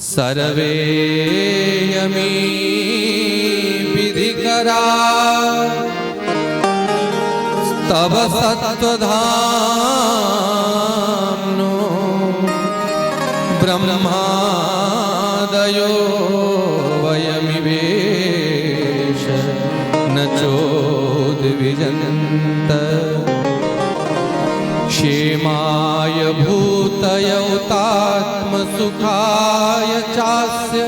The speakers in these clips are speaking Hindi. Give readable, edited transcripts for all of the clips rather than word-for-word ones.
सर्वे यमी विधिकरा तब सत्त्वधाम्नो ब्रह्मादयो वयमिवेश न चोद्विजन्त क्षेमाय भूतयौतात्मसुखाय चास्य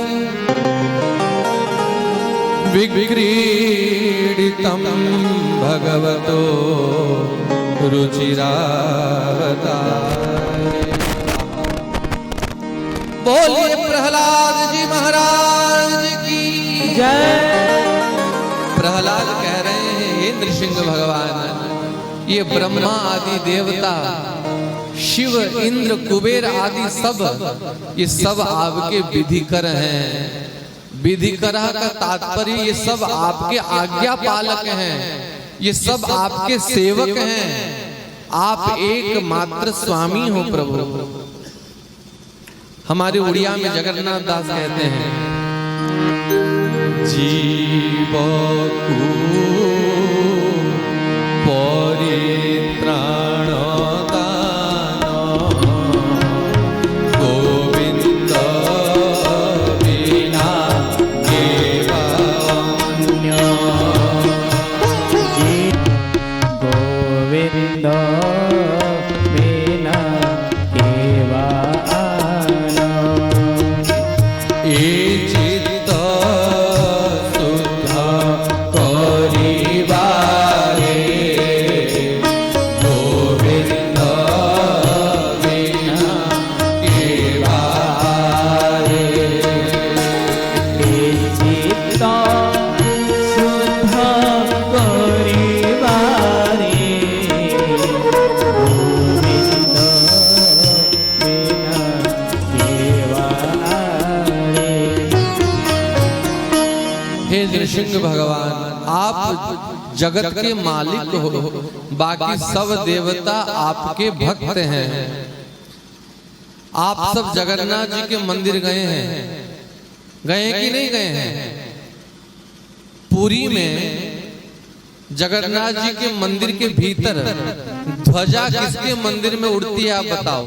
विक्रीडितं भगवतो रुचिरावतारे। बोलिए प्रहलाद जी महाराज की जय। प्रहलाद कह रहे हैं, हे नृसिंह भगवान, ये ब्रह्मा आदि देवता, शिव, इंद्र, कुबेर आदि सब, ये सब आपके विधिकर हैं। विधिकर का तात्पर्य ये सब आपके आज्ञा पालक हैं, ये सब आपके सेवक हैं। आप एकमात्र स्वामी हो प्रभु। हमारे उड़िया में जगन्नाथ दास कहते हैं, जीव को परित्राण दान गोविंद बिना केवन्य। गोविंद बिना केवल ए चित्त शुद्ध करिबारे गोविंद बिना केवारे। चित्त शुद्ध करिबारे गोविंद बिना केवल। हे नृसिंह भगवान, आप जगत के मालिक हो, बाकी सब देवता आपके भक्त हैं। आप सब जगन्नाथ जी के मंदिर गए हैं, गए कि नहीं गए हैं? पुरी में जगन्नाथ जी के मंदिर के भीतर ध्वजा किसके मंदिर में उड़ती है आप बताओ?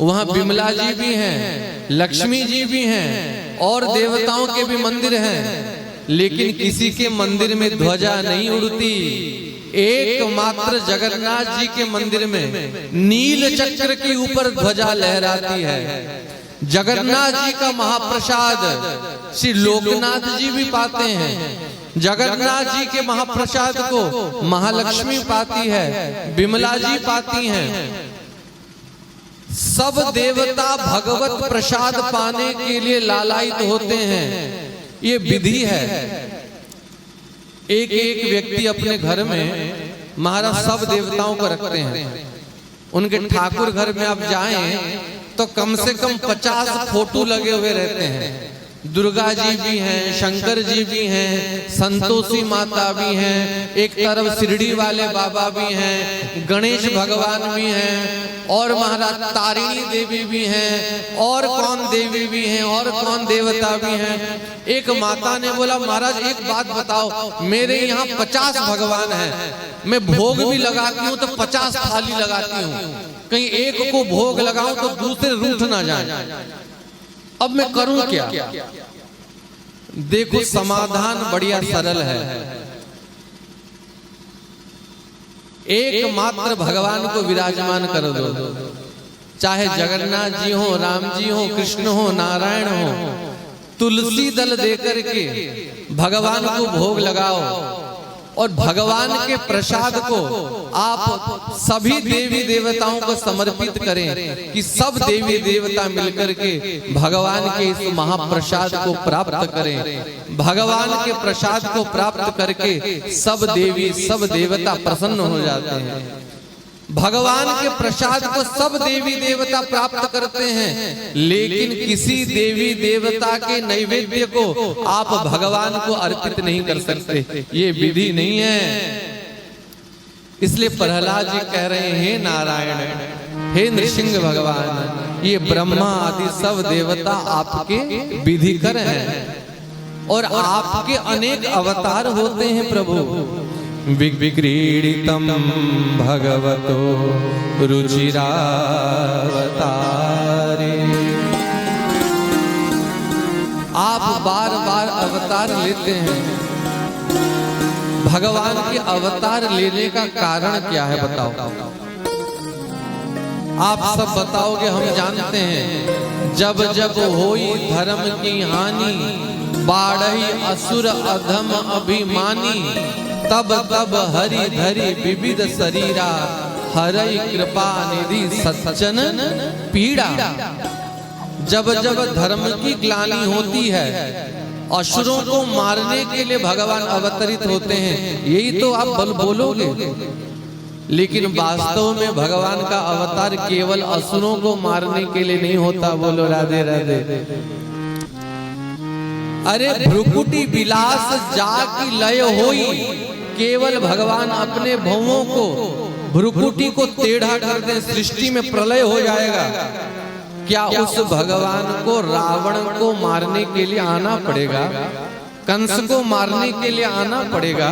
वहां विमला जी भी हैं, लक्ष्मी जी भी हैं और देवताओं के भी मंदिर हैं, लेकिन किसी के मंदिर में ध्वजा नहीं उड़ती। एकमात्र जगन्नाथ जी के मंदिर में नील चक्र के ऊपर ध्वजा लहराती है। जगन्नाथ जी का महाप्रसाद श्री लोकनाथ जी भी पाते हैं। जगन्नाथ जी के महाप्रसाद को महालक्ष्मी पाती है, विमला जी पाती हैं। सब देवता भगवत प्रसाद पाने के लिए लालायित होते हैं। ये विधि है। एक एक व्यक्ति अपने घर में महाराज सब देवताओं को रखते हैं। उनके ठाकुर घर में आप जाएं तो कम से कम 50 फोटो लगे हुए रहते हैं। दुर्गा जी भी हैं, शंकर जी भी हैं, संतोषी माता भी हैं, एक तरफ शिरडी वाले बाबा भी हैं, गणेश भगवान भी हैं, और महाराज तारिणी देवी भी हैं, और कौन देवी भी हैं, और कौन देवता भी हैं। एक माता ने बोला, महाराज एक बात बताओ, मेरे यहाँ 50 भगवान हैं, मैं भोग भी लगाती हूँ तो 50 थाली लगाती हूँ, कहीं एक को भोग लगाऊं तो दूसरे रूठ ना जाए, अब मैं करूं क्या? देखो समाधान बढ़िया सरल है। एकमात्र भगवान को विराजमान कर दो, चाहे जगन्नाथ जी हो, राम जी हो, कृष्ण हो, नारायण हो। तुलसी दल देकर के भगवान को भोग लगाओ और भगवान के प्रसाद को आप सभी देवी देवताओं को समर्पित करें कि सब देवी देवता मिलकर के भगवान के इस महाप्रसाद को प्राप्त करें। भगवान के प्रसाद को प्राप्त करके सब देवी सब देवता प्रसन्न हो जाते हैं। भगवान के प्रसाद को सब देवी देवता प्राप्त करते हैं, लेकिन किसी देवी देवता के नैवेद्य को आप भगवान को अर्पित नहीं कर सकते, ये विधि नहीं है। इसलिए प्रहलाद जी कह रहे हैं, हे नारायण, हे नृसिंह भगवान, ये ब्रह्मा आदि सब देवता आपके विधिकर हैं और आपके अनेक अवतार होते हैं प्रभु। विक्रीडितम भगवतो रुचिरावतारे। आप बार बार अवतार लेते हैं, भगवान के अवतार लेने का कारण क्या है बताओ? आप सब बताओगे, हम जानते हैं। जब जब होई धर्म की हानि, बाढ़ई असुर अधम अभिमानी, तब तब हरि धरि विविध शरीरा, हरई कृपा निधि सज्जन पीड़ा। जब जब धर्म की ग्लानि होती है, असुरों को मारने के लिए भगवान अवतरित होते हैं, यही तो आप बोलोगे। लेकिन वास्तव में भगवान का अवतार केवल असुरों को मारने के लिए नहीं होता। बोलो राधे राधे। अरे भ्रुकुटी विलास जाकी लय होई, केवल भगवान अपने भवों को, भ्रुकुटी को टेढ़ा कर दे, सृष्टि में प्रलय हो जाएगा। क्या उस भगवान को रावण को मारने के लिए आना पड़ेगा? कंस को मारने के लिए आना पड़ेगा?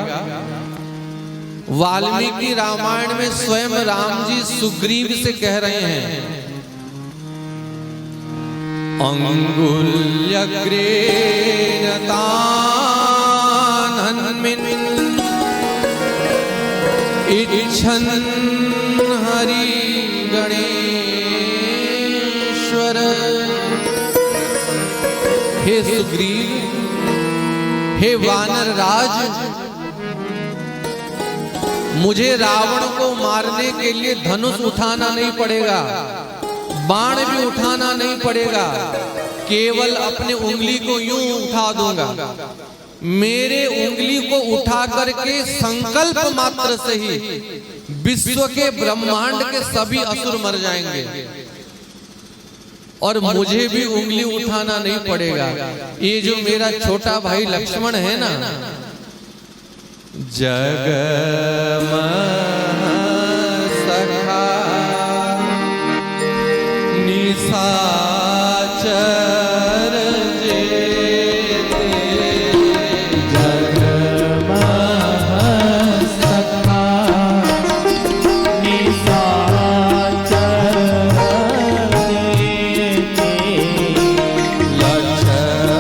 वाल्मीकि रामायण में स्वयं राम जी सुग्रीव से कह रहे हैं, अंगुल्यग्रेण तान्हन्मिन् इच्छन् हरि गणेश्वर। हे सुग्रीव, हे वानर राज, मुझे रावण को मारने के लिए धनुष उठाना नहीं पड़ेगा, बाण भी उठाना नहीं पड़ेगा, केवल अपने उंगली को यूं उठा दूंगा। मेरे उंगली को उठा करके संकल्प मात्र से ही विश्व के ब्रह्मांड के सभी असुर मर जाएंगे और मुझे भी उंगली उठाना नहीं पड़ेगा। ये जो मेरा छोटा भाई लक्ष्मण है ना, जगमहा निशाचर जेते, जगमहा निशाचर जेते, लक्ष्मण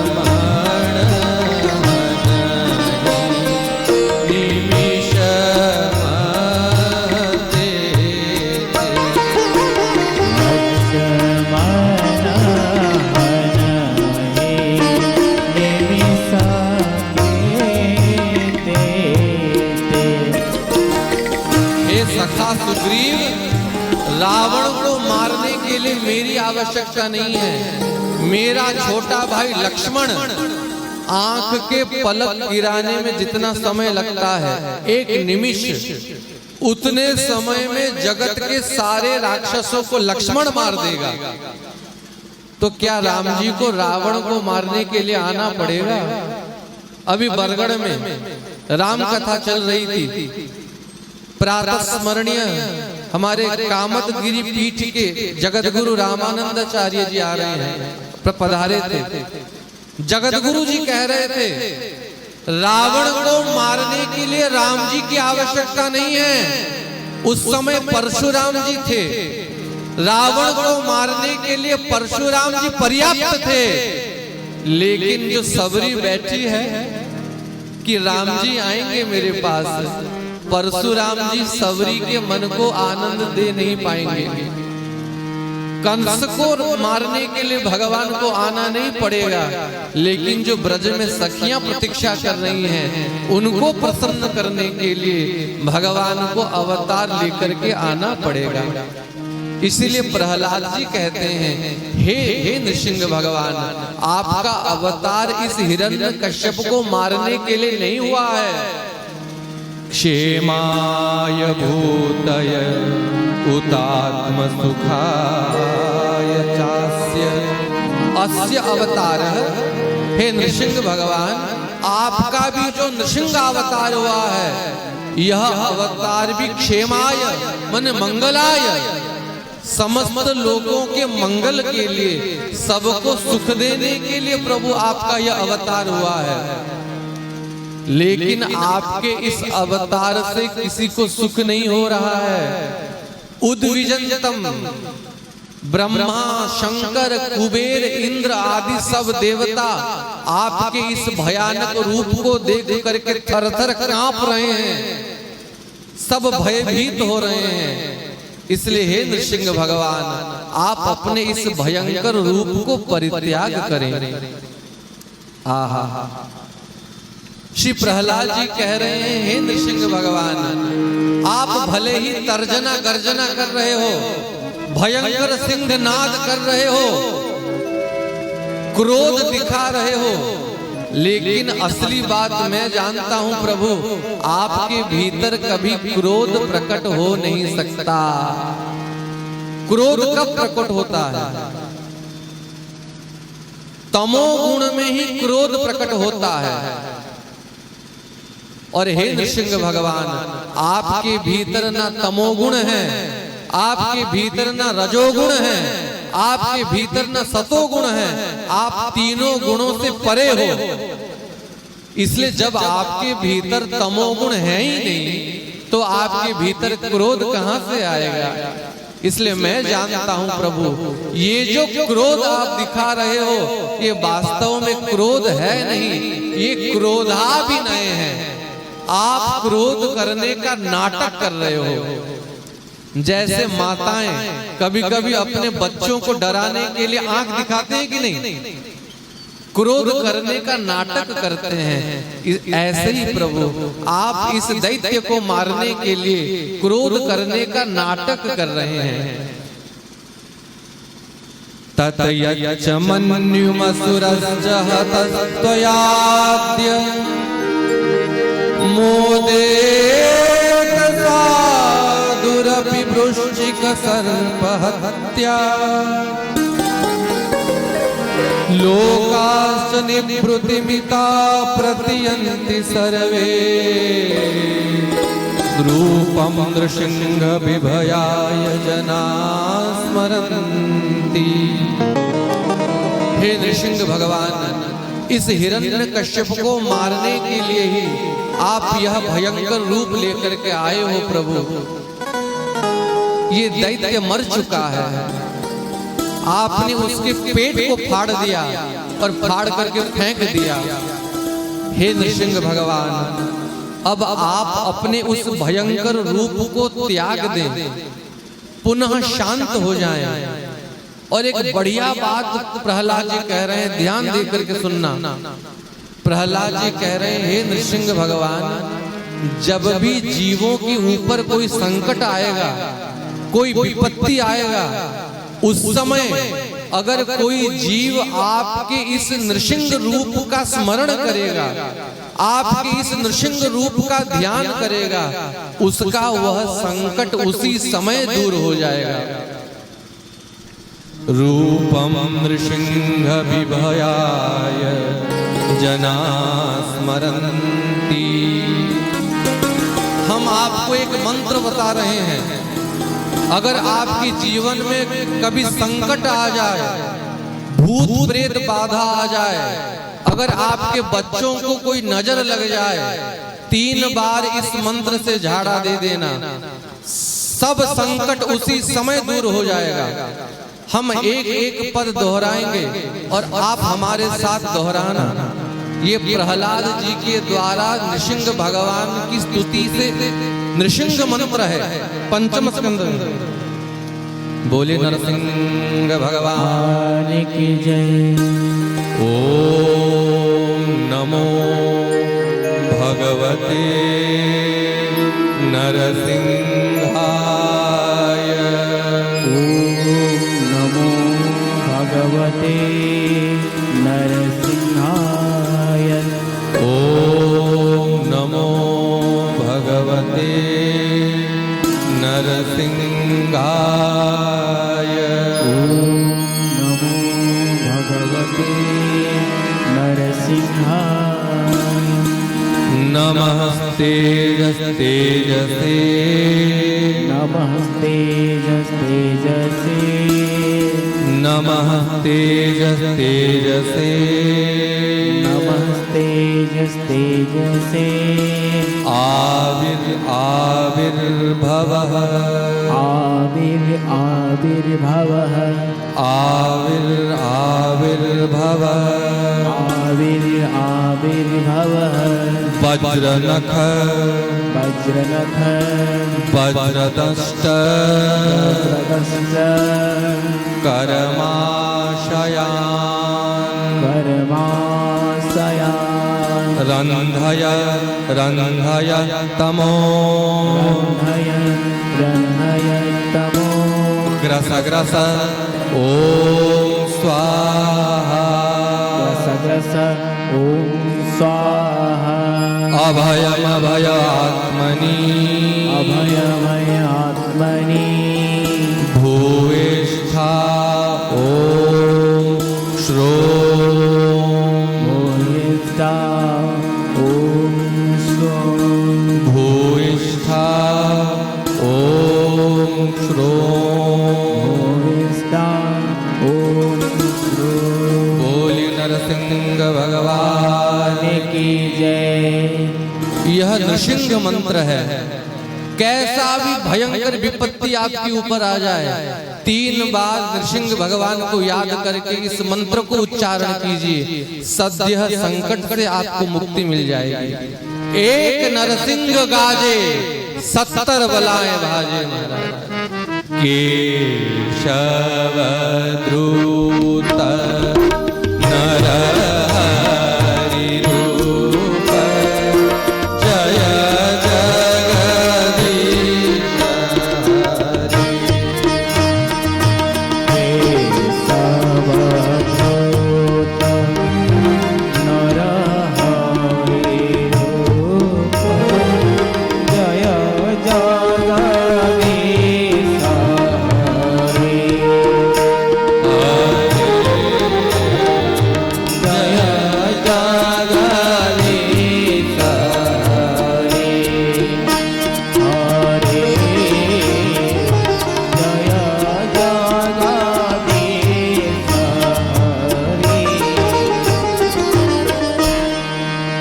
निमिष सुग्रीव, रावण को मारने के लिए मेरी आवश्यकता नहीं है। मेरा छोटा भाई लक्ष्मण आंख के पलक गिराने में जितना समय लगता है, एक निमिष, उतने समय में जगत के सारे राक्षसों को लक्ष्मण मार देगा। तो क्या राम जी को रावण को मारने के लिए आना पड़ेगा? अभी बरगढ़ में राम कथा चल रही थी। प्रातः स्मरणीय हमारे कामतगिरी पीठ के जगत गुरु रामानंदाचार्य जी आ रहे हैं, पधारे थे। जगत गुरु जी कह रहे थे, रावण को मारने के लिए राम जी की आवश्यकता नहीं है। उस समय परशुराम जी थे, रावण को मारने के लिए परशुराम जी पर्याप्त थे। लेकिन जो सबरी बैठी है कि राम जी आएंगे मेरे पास, परशुराम जी सबरी के मन को आनंद दे नहीं पाएंगे। कंस को मारने के लिए भगवान को आना नहीं पड़ेगा, लेकिन जो ब्रज में सखियां प्रतीक्षा कर रही हैं, उनको प्रसन्न करने के लिए भगवान को अवतार लेकर के आना पड़ेगा। इसीलिए प्रहलाद जी कहते हैं, हे नृसिंह भगवान, आपका अवतार इस हिरण्यकश्यप को मारने के लिए नहीं हुआ है। क्षेमाय भूतय उतात्म सुखाय चास्य अस्य अवतार। हे नृसिंह भगवान, आपका भी जो नृसिंह अवतार हुआ है, यह अवतार भी क्षेमाय मन मंगलाय, समस्त लोगों के मंगल के लिए, सबको सुख देने के लिए प्रभु आपका यह अवतार हुआ है। लेकिन आपके इस अवतार से किसी को सुख नहीं हो रहा है। उद्विजंतम, ब्रह्मा, शंकर, कुबेर, इंद्र आदि सब देवता आपके इस भयानक रूप को देख करके थर-थर कांप रहे हैं, सब भयभीत हो रहे हैं। इसलिए हे नृसिंह भगवान, आप अपने इस भयंकर रूप को परित्याग करें। आहा, श्री प्रहलाद जी कह रहे हैं, हे नृसिंह भगवान, आप भले ही तर्जना गर्जना कर रहे हो, भयंकर सिंहनाद कर रहे हो, क्रोध दिखा रहे हो, लेकिन असली बात मैं जानता हूं प्रभु, आपके भीतर कभी क्रोध प्रकट हो नहीं सकता। क्रोध कब प्रकट होता है? तमोगुण में ही क्रोध प्रकट होता है। और हे नृसिंह भगवान, आपके भीतर ना तमोगुण है, आपके भीतर ना रजोगुण है, आपके भीतर ना सतोगुण है, आप तीनों गुणों से परे हो। इसलिए जब आपके भीतर तमोगुण है ही नहीं, तो आपके भीतर क्रोध कहां से आएगा? इसलिए मैं जानता हूं प्रभु, ये जो क्रोध आप दिखा रहे हो, ये वास्तव में क्रोध है नहीं, ये क्रोधाभिनय है। आप क्रोध करने का नाटक कर रहे हो। जैसे माताएं कभी कभी अपने बच्चों को डराने के लिए आंख दिखाते हैं कि नहीं, क्रोध करने का नाटक करते हैं। ऐसे ही प्रभु, आप इस दैत्य को मारने के लिए क्रोध करने का नाटक कर रहे हैं। ततयच्च मन्युमसुरश्च हतस्त्वयाद्य मोदेत साधुरपि वृश्चिक सर्पहत्या लोकाश्च निभृतिमिता प्रतियन्ति सर्वे रूपं नृसिंह विभयाय जना स्मरन्ति। हे नृसिंह भगवान, इस हिरण्यकश्यप को मारने के लिए ही आप यह भयंकर रूप लेकर के आए हो प्रभु। ये दैत्य मर चुका है, आपने उसके पेट को फाड़ दिया और फाड़ करके फेंक दिया। हे नृसिंह भगवान, अब आप अपने उस भयंकर रूप को त्याग दें, पुनः शांत हो जाएं। और एक बढ़िया बात प्रहलाद जी कह रहे हैं, ध्यान दे करके सुनना। प्रहलाद जी कह रहे हैं, हे नृसिंह भगवान, जब भी जीवों के ऊपर कोई संकट आएगा, कोई विपत्ति आएगा, उस समय अगर कोई जीव आपके इस नृसिंह रूप का स्मरण करेगा, आपके इस नृसिंह रूप का ध्यान करेगा, उसका वह संकट उसी समय दूर हो जाएगा। रूपम नृसिंह विभयाय जना स्मरन्ति। हम आपको एक मंत्र बता रहे हैं, अगर आपके जीवन में कभी संकट आ जाए, भूत प्रेत बाधा आ जाए, अगर आपके बच्चों को कोई नजर लग जाए, 3 बार इस मंत्र से झाड़ा दे देना, सब संकट उसी समय दूर हो जाएगा। हम एक एक पद दोहराएंगे और आप हमारे साथ दोहराना। ये प्रहलाद जी के द्वारा नृसिंह भगवान की स्तुति से नृसिंह मंत्र है, पंचम स्कंद। बोले नरसिंह भगवान की जय। ओम नमो भगवते नरसिंहाय। ओम नमो भगवते नरसिंहाय। ओम नमो भगवते नरसिंहाय। ओम नमो भगवते नरसिंहाय। नमस्ते तेजसे नमः तेजसे नमः तेजसे नमः तेजसे आविर्भवः आविर्भवः आविर्भवः वज्रनख वज्रदष्ट कर्माशयान् रन्धय तमो ग्रस ॐ स्वाहा ॐ स्वाहा अभयमभयात्मनि भूयिष्ठा ॐ श्रो भूयिष्ठा ॐ भूयिष्ठा ॐ श्रो भूयिष्ठा ॐ बोले नरसिंह भगवान की जय। यह नृसिंह मंत्र है। कैसा भी भयंकर विपत्ति आपके ऊपर आ जाए, 3 बार नृसिंह भगवान को याद करके इस मंत्र को उच्चारण कीजिए, सद्य संकट से आपको मुक्ति मिल जाएगी। एक नरसिंह गाजे 70 बलाएं भाजे महाराज। केशव द्रुत नरहरि रूप जय जगदीश केशव द्रुत नरहरि रूप जय जगदीश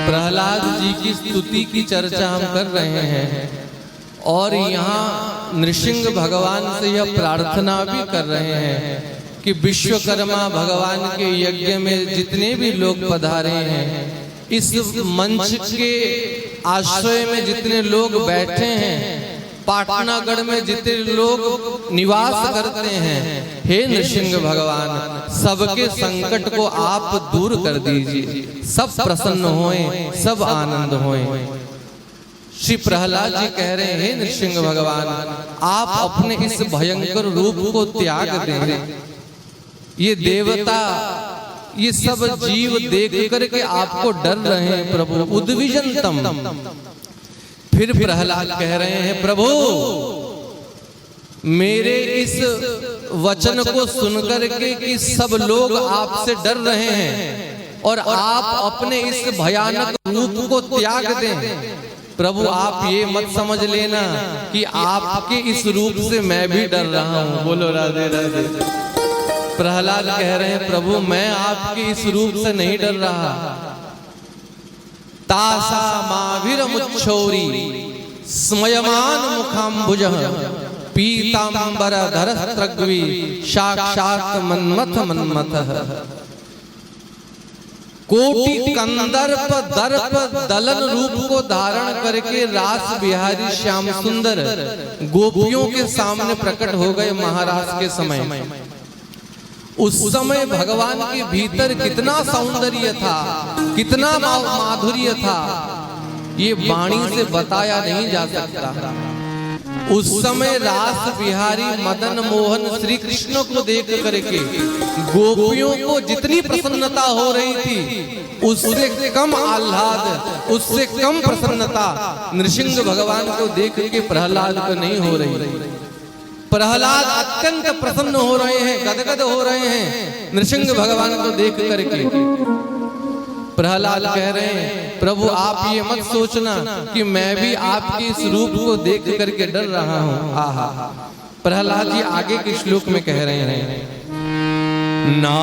प्रहलाद जी की स्तुति की चर्चा हम कर रहे हैं और यहाँ नृसिंह भगवान से यह प्रार्थना भी कर रहे हैं कि विश्वकर्मा भगवान के यज्ञ में जितने भी लोग पधारे हैं, इस मंच के आश्रय में जितने लोग बैठे हैं, पाटनागढ़ में जितने लोग निवास करते हैं, हे नृसिंह भगवान सबके संकट को आप दूर कर दीजिए, सब प्रसन्न होएं, सब आनंद होएं। श्री प्रहलाद जी कह रहे हैं, नृसिंह भगवान आप अपने इस भयंकर रूप को त्याग दें। ये देवता, ये सब जीव देख करके आपको डर रहे हैं प्रभु, उद्विजनतम। फिर प्रहलाद कह रहे हैं, प्रभु मेरे इस वचन को सुनकर के कि सब लोग आपसे डर रहे हैं और आप अपने इस भयानक रूप को त्याग दें, प्रभु आप ये मत समझ लेना कि आपके इस रूप से मैं भी डर रहा हूं। बोलो राधे राधे। प्रहलाद कह रहे हैं, प्रभु मैं आपके इस रूप से नहीं डर रहा। तासा माभिरमुच्छौरी स्मयमान मुखाम्बुजः पीतांबरधर त्रग्वी साक्षात् मन्मथ मन्मथः। कोटि कंदर्प दर्प दलन रूप को धारण करके रास बिहारी श्याम सुंदर गोपियों के सामने प्रकट हो गए महाराज के समय। उस समय भगवान के भीतर कितना सौंदर्य था, कितना माधुर्य था, ये वाणी से बताया नहीं जा सकता। उस समय रास बिहारी मदन मोहन श्री कृष्ण को देख करके गोपियों को जितनी प्रसन्नता हो रही थी, उससे कम आह्लाद, उससे कम प्रसन्नता नृसिंह भगवान को देख के प्रहलाद को नहीं हो रही। प्रहलाद अत्यंत प्रसन्न हो रहे हैं, गदगद हो रहे हैं नृसिंह भगवान को देख करके। प्रहलाद कह रहे हैं प्रभु आप ये मत सोचना कि मैं भी आपके इस रूप को देख करके डर रहा हूं। आहा, प्रहलाद जी आगे के श्लोक में कह रहे हैं ना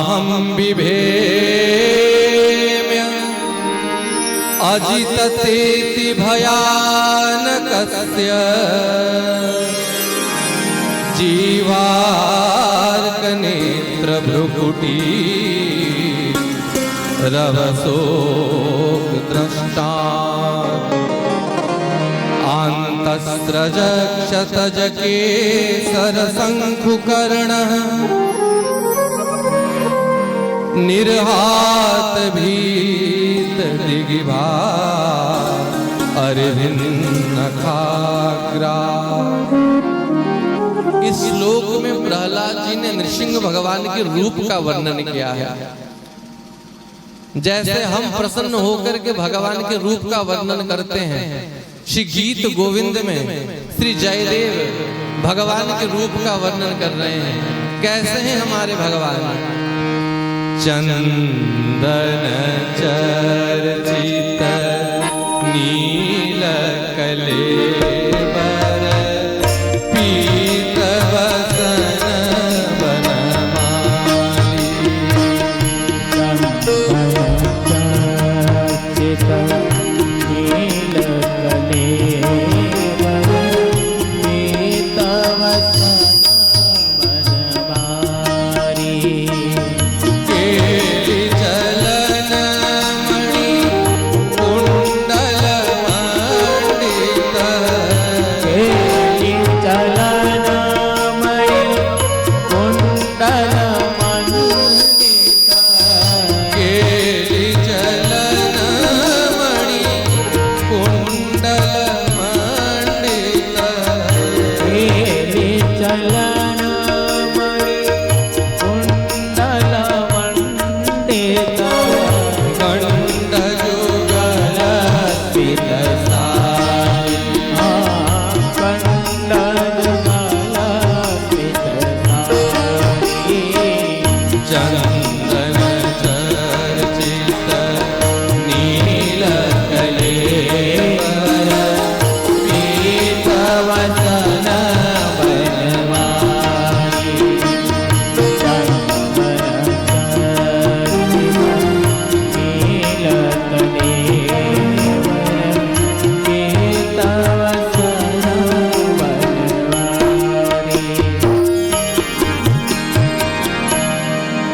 हम बिभेम्य अजिततेति भयानकस्य जीवार्कनेत्र भ्रुकुटी रवसोक द्रष्टा आन्तस्रज क्षतज केसर शंखुकर्णः निर्हात भीत दिगिभा अरविंदखाग्रा। इस श्लोक में प्रहलाद जी ने नृसिंह भगवान के रूप का वर्णन किया है। जैसे हम प्रसन्न होकर के भगवान के रूप का वर्णन करते हैं, श्री गीत गोविंद में श्री जयदेव भगवान के रूप का वर्णन कर रहे हैं। कैसे हैं हमारे भगवान? चंदन चर्चित नील कलेबर पीत वसन वनमाली। चर्चित नील कलेबर पीत वसन वनमाली।